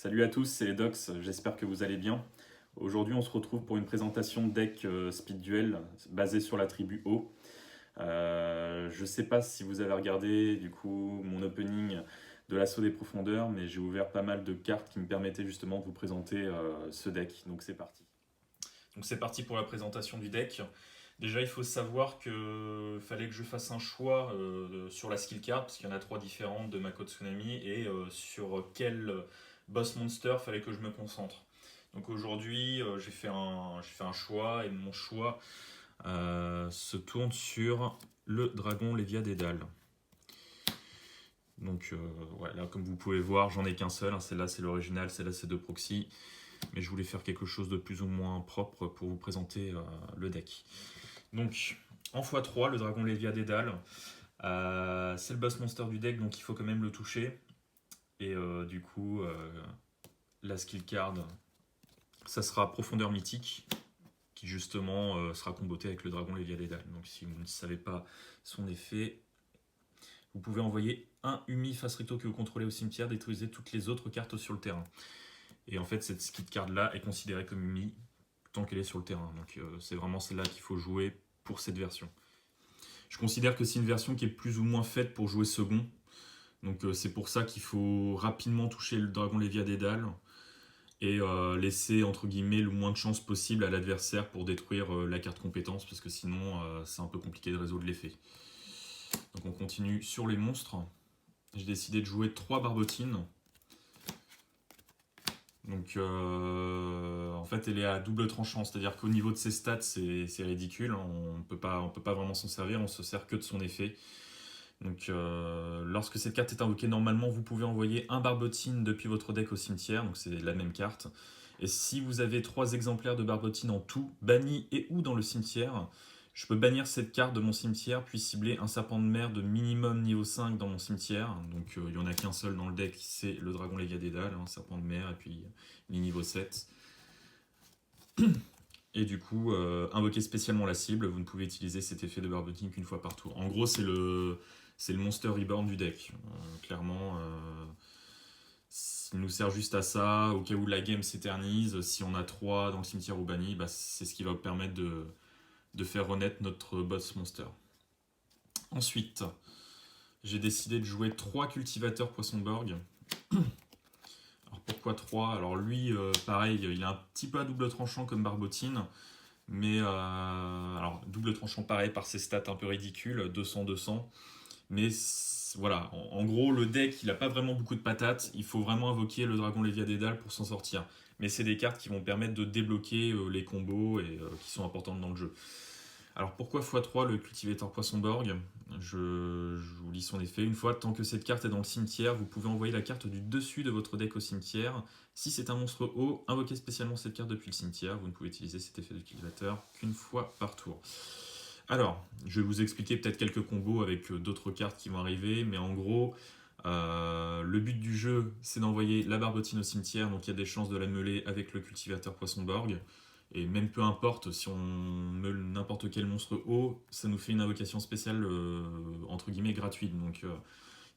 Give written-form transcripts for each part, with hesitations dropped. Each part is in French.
Salut à tous, c'est Edox, j'espère que vous allez bien. Aujourd'hui on se retrouve pour une présentation de deck Speed Duel basée sur la tribu O. Je sais pas si vous avez regardé du coup mon opening de l'assaut des profondeurs, mais j'ai ouvert pas mal de cartes qui me permettaient justement de vous présenter ce deck, donc c'est parti. Donc c'est parti pour la présentation du deck. Déjà il faut savoir que fallait que je fasse un choix sur la skill card, parce qu'il y en a trois différentes de Mako Tsunami, et sur quel boss monster fallait que je me concentre. Donc aujourd'hui j'ai fait un choix, et mon choix se tourne sur le dragon Lévia Dédale. Donc ouais, là comme vous pouvez voir j'en ai qu'un seul, hein. Celle-là c'est l'original, celle-là c'est de proxy. Mais je voulais faire quelque chose de plus ou moins propre pour vous présenter le deck. Donc en x3, le dragon Lévia Dédale. C'est le boss monster du deck, donc il faut quand même le toucher. Et du coup, la skill card, ça sera Profondeur Mythique, qui justement sera comboté avec le dragon Lévia Dédale. Donc si vous ne savez pas son effet, vous pouvez envoyer un Umi face recto que vous contrôlez au cimetière, détruisez toutes les autres cartes sur le terrain. Et en fait, cette skill card là est considérée comme Umi tant qu'elle est sur le terrain. Donc c'est vraiment celle-là qu'il faut jouer pour cette version. Je considère que c'est une version qui est plus ou moins faite pour jouer second. Donc c'est pour ça qu'il faut rapidement toucher le dragon Lévia Dédale et laisser entre guillemets le moins de chance possible à l'adversaire pour détruire la carte compétence, parce que sinon c'est un peu compliqué de résoudre l'effet. Donc on continue sur les monstres. J'ai décidé de jouer 3 barbotines. Donc en fait elle est à double tranchant, c'est-à-dire qu'au niveau de ses stats c'est ridicule, on peut pas vraiment s'en servir, on se sert que de son effet. Donc lorsque cette carte est invoquée, normalement vous pouvez envoyer un barbotine depuis votre deck au cimetière, donc c'est la même carte. Et si vous avez 3 exemplaires de barbotine en tout, bannis et ou dans le cimetière, je peux bannir cette carte de mon cimetière, puis cibler un serpent de mer de minimum niveau 5 dans mon cimetière. Donc il n'y en a qu'un seul dans le deck, c'est le dragon Lévia Dédale, un serpent de mer, et puis les niveau 7. Et du coup, invoquer spécialement la cible, vous ne pouvez utiliser cet effet de barbotine qu'une fois par tour. En gros, c'est le Monster Reborn du deck. Clairement, il nous sert juste à ça. Au cas où la game s'éternise, si on a 3 dans le cimetière ou banni, bah, c'est ce qui va vous permettre de faire renaître notre boss monster. Ensuite, j'ai décidé de jouer 3 cultivateurs Poisson-Borg. Alors pourquoi 3? Alors lui, pareil, il est un petit peu à double tranchant comme Barbotine. Mais alors double tranchant pareil par ses stats un peu ridicules, 200-200. Mais voilà, en gros le deck il a pas vraiment beaucoup de patates, il faut vraiment invoquer le dragon Lévia Dédale pour s'en sortir. Mais c'est des cartes qui vont permettre de débloquer les combos et qui sont importantes dans le jeu. Alors pourquoi x3 le cultivateur Poisson-Borg? Je vous lis son effet. Une fois, tant que cette carte est dans le cimetière, vous pouvez envoyer la carte du dessus de votre deck au cimetière. Si c'est un monstre haut, invoquez spécialement cette carte depuis le cimetière. Vous ne pouvez utiliser cet effet de cultivateur qu'une fois par tour. Alors, je vais vous expliquer peut-être quelques combos avec d'autres cartes qui vont arriver, mais en gros, le but du jeu, c'est d'envoyer la barbotine au cimetière, donc il y a des chances de la meuler avec le cultivateur Poisson-Borg. Et même peu importe, si on meule n'importe quel monstre haut, ça nous fait une invocation spéciale entre guillemets gratuite, donc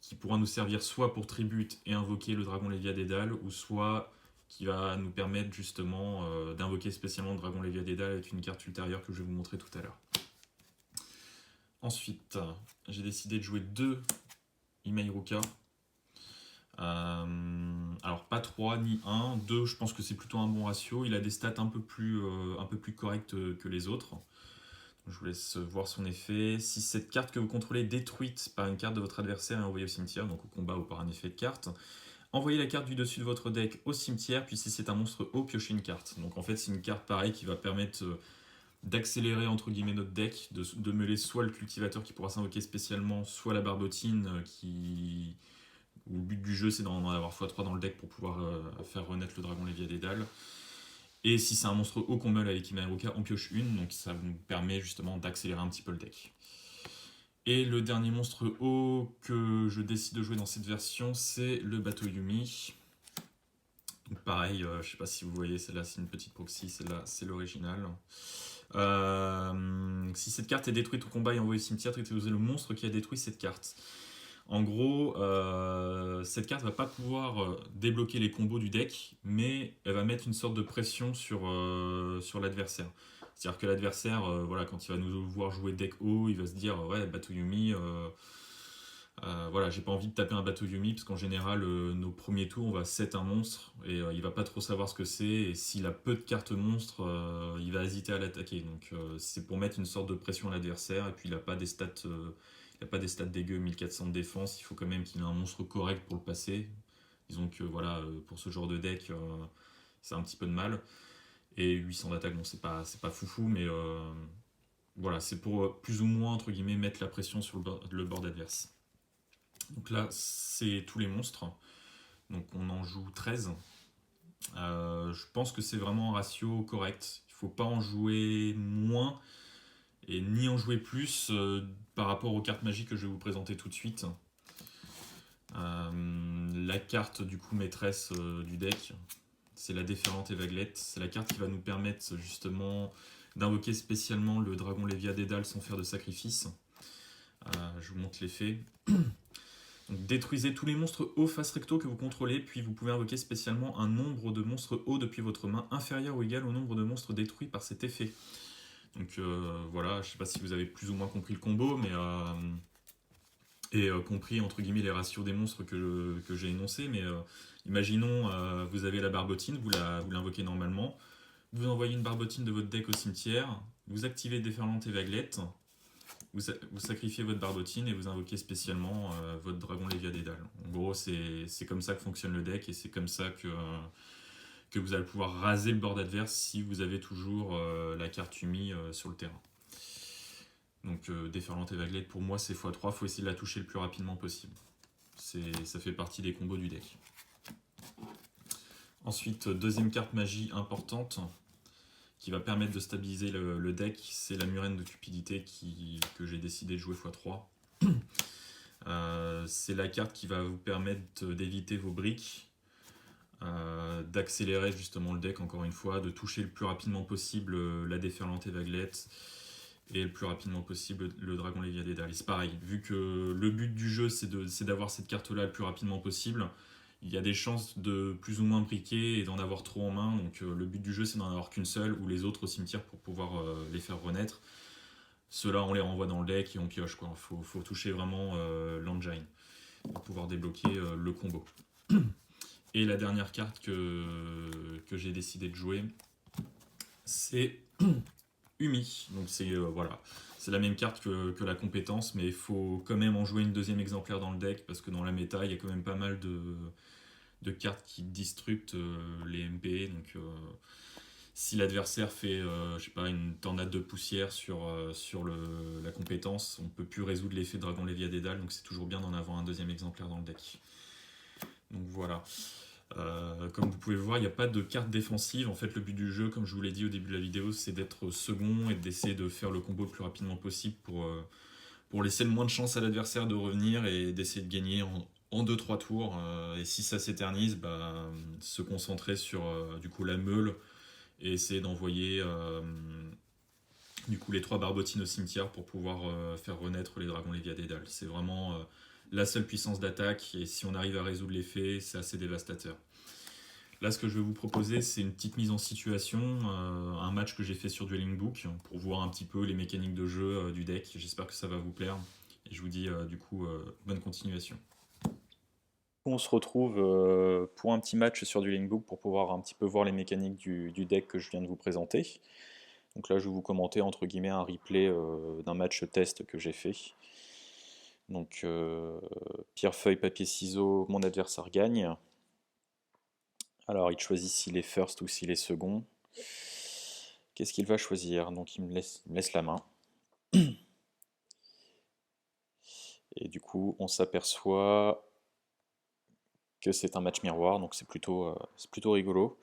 qui pourra nous servir soit pour tribute et invoquer le dragon Lévia Dédale, ou soit qui va nous permettre justement d'invoquer spécialement le dragon Lévia Dédale avec une carte ultérieure que je vais vous montrer tout à l'heure. Ensuite, j'ai décidé de jouer 2 Imairuka. Alors pas 3 ni 1, 2 je pense que c'est plutôt un bon ratio, il a des stats un peu plus correctes que les autres. Je vous laisse voir son effet. Si cette carte que vous contrôlez est détruite par une carte de votre adversaire et envoyée au cimetière, donc au combat ou par un effet de carte, envoyez la carte du dessus de votre deck au cimetière, puis si c'est un monstre haut, piochez une carte. Donc en fait c'est une carte pareille qui va permettre d'accélérer entre guillemets notre deck, de mêler soit le cultivateur qui pourra s'invoquer spécialement, soit la barbotine qui où le but du jeu c'est d'en avoir x3 dans le deck pour pouvoir faire renaître le dragon Lévia Dédale. Et si c'est un monstre haut qu'on meule avec Imairuka, on pioche une, donc ça nous permet justement d'accélérer un petit peu le deck. Et le dernier monstre haut que je décide de jouer dans cette version, c'est le bateau Yumi. Donc pareil, je sais pas si vous voyez, celle-là c'est une petite proxy, celle-là c'est l'original. Si cette carte est détruite au combat et envoyée au cimetière, traitez le monstre qui a détruit cette carte. En gros, cette carte va pas pouvoir débloquer les combos du deck, mais elle va mettre une sorte de pression sur l'adversaire. C'est-à-dire que l'adversaire, voilà, quand il va nous voir jouer deck haut, il va se dire ouais, Batoyumi, voilà, j'ai pas envie de taper un Batoyumi parce qu'en général, nos premiers tours, on va set un monstre et il va pas trop savoir ce que c'est. Et s'il a peu de cartes monstres, il va hésiter à l'attaquer. Donc c'est pour mettre une sorte de pression à l'adversaire. Et puis il a pas des stats, il a pas des stats dégueu, 1400 de défense. Il faut quand même qu'il ait un monstre correct pour le passer. Disons que voilà, pour ce genre de deck, c'est un petit peu de mal. Et 800 d'attaque, bon, c'est pas foufou, mais voilà, c'est pour plus ou moins entre guillemets mettre la pression sur le board adverse. Donc là, c'est tous les monstres. Donc on en joue 13. Je pense que c'est vraiment un ratio correct. Il ne faut pas en jouer moins et ni en jouer plus par rapport aux cartes magiques que je vais vous présenter tout de suite. La carte du coup maîtresse du deck, c'est la déferlante Évaglette. C'est la carte qui va nous permettre justement d'invoquer spécialement le dragon Lévia Dédale sans faire de sacrifice. Je vous montre l'effet. Donc, détruisez tous les monstres hauts face recto que vous contrôlez, puis vous pouvez invoquer spécialement un nombre de monstres hauts depuis votre main inférieur ou égal au nombre de monstres détruits par cet effet. Donc voilà, je sais pas si vous avez plus ou moins compris le combo, mais compris entre guillemets les ratios des monstres que j'ai énoncés, mais imaginons vous avez la barbotine, vous l'invoquez normalement, vous envoyez une barbotine de votre deck au cimetière, vous activez Déferlante et Vaglette, vous sacrifiez votre barbotine et vous invoquez spécialement votre dragon Lévia Dédale. En gros, c'est comme ça que fonctionne le deck et c'est comme ça que vous allez pouvoir raser le board adverse si vous avez toujours la carte Umi sur le terrain. Donc Déferlante et Vaglette, pour moi, c'est x3, il faut essayer de la toucher le plus rapidement possible. Ça fait partie des combos du deck. Ensuite, deuxième carte magie importante qui va permettre de stabiliser le deck, c'est la Murène de Cupidité que j'ai décidé de jouer x3. C'est la carte qui va vous permettre d'éviter vos briques, d'accélérer justement le deck encore une fois, de toucher le plus rapidement possible la Déferlante Évaglette et le plus rapidement possible le Dragon Lévia Dédale. C'est pareil, vu que le but du jeu c'est d'avoir cette carte là le plus rapidement possible, il y a des chances de plus ou moins briquer et d'en avoir trop en main. Donc le but du jeu c'est d'en avoir qu'une seule ou les autres au cimetière pour pouvoir les faire renaître. Ceux-là on les renvoie dans le deck et on pioche quoi. Faut toucher vraiment l'engine pour pouvoir débloquer le combo. Et la dernière carte que j'ai décidé de jouer, c'est Umi. Donc c'est voilà, c'est la même carte que la compétence, mais il faut quand même en jouer une deuxième exemplaire dans le deck parce que dans la méta, il y a quand même pas mal de cartes qui disruptent les MP. Donc si l'adversaire fait je sais pas, une tornade de poussière sur la compétence, on peut plus résoudre l'effet Dragon Lévia Dédale, donc c'est toujours bien d'en avoir un deuxième exemplaire dans le deck. Donc voilà. Comme vous pouvez le voir, il n'y a pas de carte défensive. En fait, le but du jeu, comme je vous l'ai dit au début de la vidéo, c'est d'être second et d'essayer de faire le combo le plus rapidement possible pour laisser le moins de chance à l'adversaire de revenir et d'essayer de gagner en 2-3 tours. Et si ça s'éternise, se concentrer sur du coup la meule et essayer d'envoyer du coup les 3 barbotines au cimetière pour pouvoir faire renaître les dragons Lévia Dédale. C'est vraiment la seule puissance d'attaque et si on arrive à résoudre l'effet, c'est assez dévastateur. Là, ce que je vais vous proposer, c'est une petite mise en situation, un match que j'ai fait sur Dueling Book pour voir un petit peu les mécaniques de jeu du deck. J'espère que ça va vous plaire et je vous dis du coup bonne continuation. On se retrouve pour un petit match sur Dueling Book pour pouvoir un petit peu voir les mécaniques du deck que je viens de vous présenter. Donc là, je vais vous commenter entre guillemets un replay d'un match test que j'ai fait. Donc pierre, feuille, papier, ciseaux, mon adversaire gagne. Alors il choisit s'il est first ou s'il est second. Qu'est-ce qu'il va choisir? Donc il me laisse la main. Et du coup, on s'aperçoit que c'est un match miroir, donc c'est plutôt rigolo.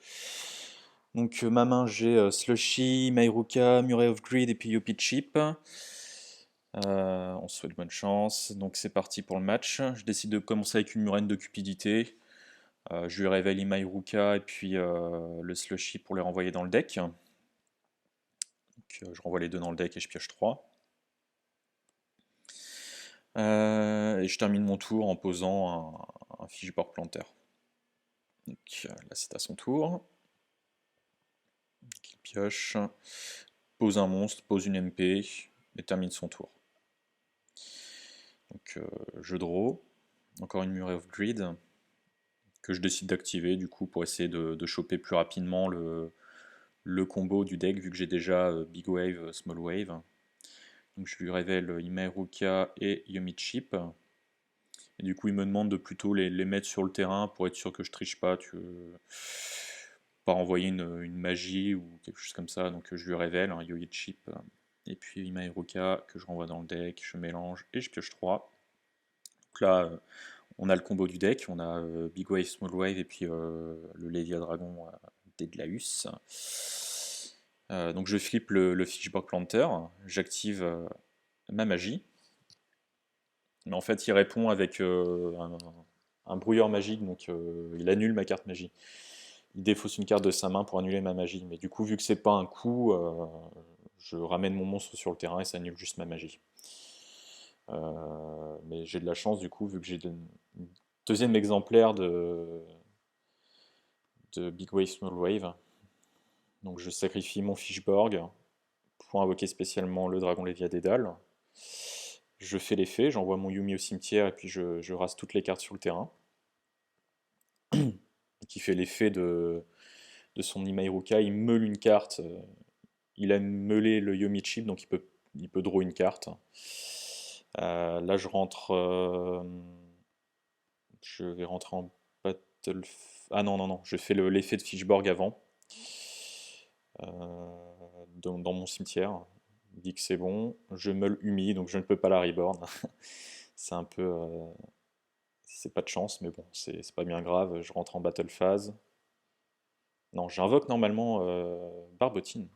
Donc ma main, j'ai Slushy, Myruka, Murray of Greed et puis Yopi Chip. On se souhaite bonne chance. Donc c'est parti pour le match. Je décide de commencer avec une Murène de Cupidité. Je lui révèle Myruka et puis le Slushy pour les renvoyer dans le deck. Donc, je renvoie les deux dans le deck et je pioche 3. Et je termine mon tour en posant un Fishborg Planter. Donc là c'est à son tour. Il pioche, pose un monstre, pose une MP et termine son tour. Donc je draw, encore une Murray of Greed que je décide d'activer du coup pour essayer de choper plus rapidement le combo du deck vu que j'ai déjà Big Wave, Small Wave. Donc je lui révèle Imairuka et Yomichip. Et du coup il me demande de plutôt les mettre sur le terrain pour être sûr que je triche pas, pas envoyer une magie ou quelque chose comme ça. Donc je lui révèle un Yomichip et puis Imairuka que je renvoie dans le deck, je mélange et je pioche 3. Donc là on a le combo du deck, on a Big Wave, Small Wave et puis le Lévia Dragon d'Edlaus. Donc je flippe le Fishborg Planter, j'active ma magie. Mais en fait il répond avec un brouilleur magique, donc il annule ma carte magie. Il défausse une carte de sa main pour annuler ma magie. Mais du coup vu que c'est pas un coup, je ramène mon monstre sur le terrain et ça annule juste ma magie. Mais j'ai de la chance du coup vu que j'ai un deuxième exemplaire de Big Wave Small Wave. Donc je sacrifie mon Fishborg pour invoquer spécialement le dragon Lévia Dédale. Je fais l'effet, j'envoie mon Yumi au cimetière et puis je rase toutes les cartes sur le terrain. Qui fait l'effet de son Imairuka, il meule une carte, il a meulé le Yomi Chip donc il peut draw une carte. Là je rentre, je vais rentrer en battle. Ah non, non, non, je fais l'effet de Fishborg avant. Dans mon cimetière. Il dit que c'est bon. Je meule Umi, donc je ne peux pas la reborn. C'est un peu. C'est pas de chance, mais bon, c'est pas bien grave. Je rentre en battle phase. Non, j'invoque normalement Barbotine.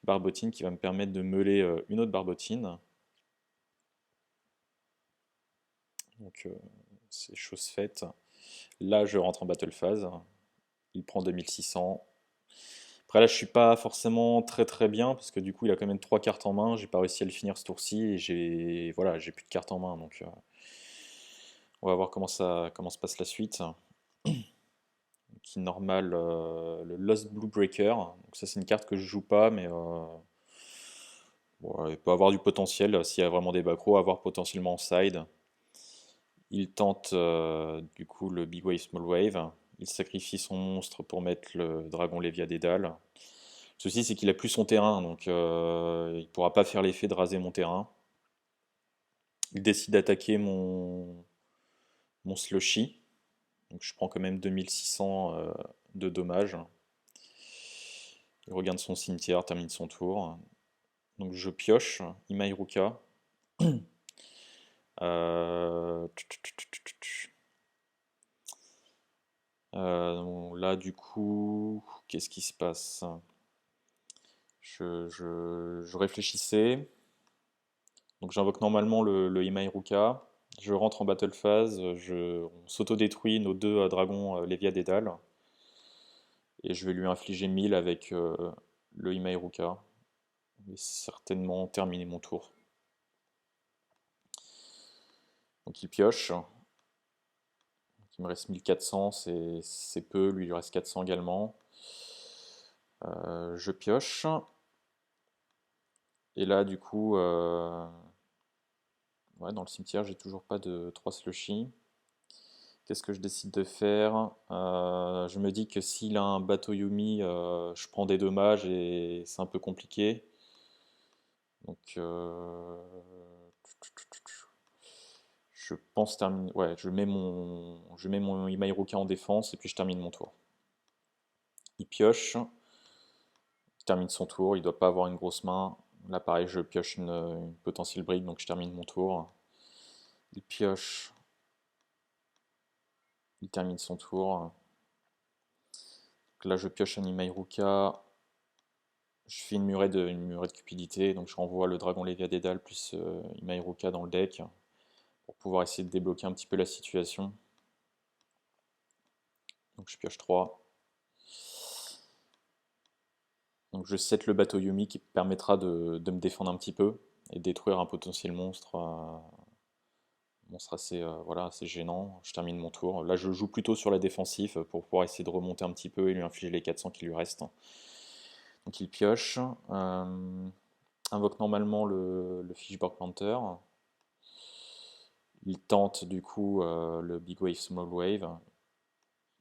Barbotine qui va me permettre de meuler une autre Barbotine. Donc c'est chose faite. Là, je rentre en battle phase. Il prend 2600. Après là, je suis pas forcément très très bien parce que du coup, il a quand même 3 cartes en main. J'ai pas réussi à le finir ce tour-ci et j'ai plus de cartes en main. Donc on va voir comment se passe la suite. Qui normal le Lost Blue Breaker. Donc ça c'est une carte que je joue pas, mais bon, il peut avoir du potentiel s'il y a vraiment des backrows, avoir potentiellement en side. Il tente du coup le Big Wave Small Wave. Il sacrifie son monstre pour mettre le dragon Lévia Dédale. Le souci c'est qu'il a plus son terrain, donc il pourra pas faire l'effet de raser mon terrain. Il décide d'attaquer mon Slushy. Donc je prends quand même 2600 de dommages. Il regarde son cimetière, termine son tour. Donc je pioche Imairuka. Euh, Là du coup, qu'est-ce qui se passe? Je réfléchissais. Donc j'invoque normalement le Imairuka. Je rentre en battle phase. On s'auto-détruit nos deux dragons Lévia Dédale. Et je vais lui infliger 1000 avec le Imairuka. Et certainement terminer mon tour. Donc il pioche. Donc il me reste 1400, c'est peu. Lui il lui reste 400 également. Je pioche. Et là du coup, ouais, dans le cimetière j'ai toujours pas de 3 slushies. Qu'est-ce que je décide de faire? Je me dis que s'il a un bateau Yumi, je prends des dommages et c'est un peu compliqué. Donc je pense terminer. Ouais, je mets mon Imairuka en défense et puis je termine mon tour. Il pioche, il termine son tour, il doit pas avoir une grosse main. Là pareil, je pioche une potentielle brique, donc je termine mon tour. Il pioche, il termine son tour. Donc là je pioche un Imairuka, je fais une murée de cupidité, donc je renvoie le dragon Lévia Dédale plus Imairuka dans le deck pour pouvoir essayer de débloquer un petit peu la situation. Donc je pioche 3. Donc je set le bateau Yumi qui permettra de me défendre un petit peu et de détruire un potentiel monstre. Bon, ce sera voilà, assez gênant. Je termine mon tour. Là, je joue plutôt sur la défensive pour pouvoir essayer de remonter un petit peu et lui infliger les 400 qui lui restent. Donc il pioche. Invoque normalement le Fishborg Planter. Il tente du coup le Big Wave Small Wave.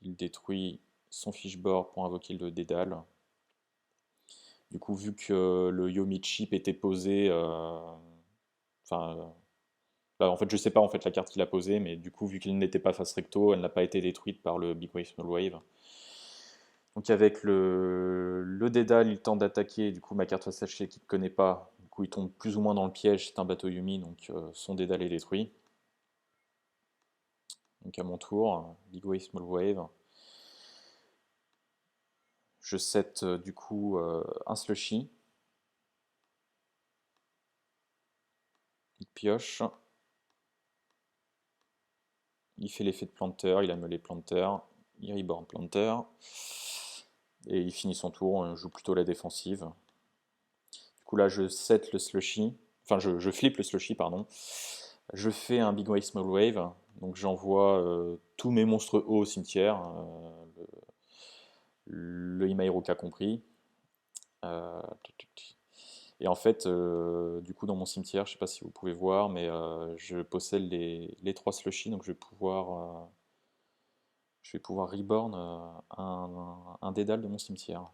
Il détruit son Fishborg pour invoquer le Dédale. Du coup, vu que le Yomi Chip était posé, enfin, là, en fait, je sais pas en fait la carte qu'il a posée, mais du coup, vu qu'il n'était pas face recto, elle n'a pas été détruite par le Big Wave Small Wave. Donc avec le Dédale, il tente d'attaquer, du coup ma carte face cachée qu'il ne connaît pas, du coup il tombe plus ou moins dans le piège, c'est un bateau Yumi, donc son Dédale est détruit. Donc à mon tour, Big Wave, Small Wave. Je set du coup un Slushy. Il pioche. Il fait l'effet de planter, il a les planters. Il reborn planter. Et il finit son tour, on joue plutôt la défensive. Du coup là je set le Slushy. Enfin je flip le Slushy, pardon. Je fais un Big Wave Small Wave. Donc j'envoie tous mes monstres hauts au cimetière. Le Imairoka compris. Et en fait, du coup, dans mon cimetière, je ne sais pas si vous pouvez voir, mais je possède les 3 slushies, donc je vais pouvoir reborn un Dédale de mon cimetière.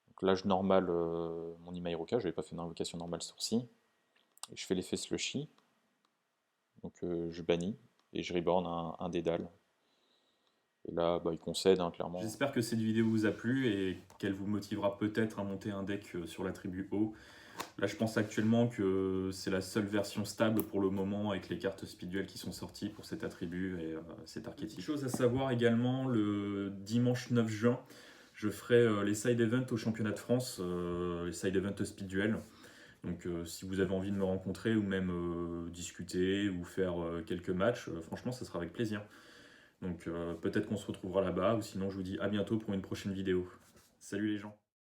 Donc là, je normal mon Imairoka, je n'avais pas fait une invocation normale sourcil. Et je fais l'effet slushy, donc je bannis, et je reborn un Dédale. Et là, bah, il concède, hein, clairement. J'espère que cette vidéo vous a plu et qu'elle vous motivera peut-être à monter un deck sur la tribu O. Là, je pense actuellement que c'est la seule version stable pour le moment avec les cartes speedduel qui sont sorties pour cet attribut et cet archétype. Chose à savoir également, le dimanche 9 juin, je ferai les side events au championnat de France, les side events speedduel. Donc si vous avez envie de me rencontrer ou même discuter ou faire quelques matchs, franchement, ça sera avec plaisir. Donc peut-être qu'on se retrouvera là-bas ou sinon je vous dis à bientôt pour une prochaine vidéo. Salut les gens!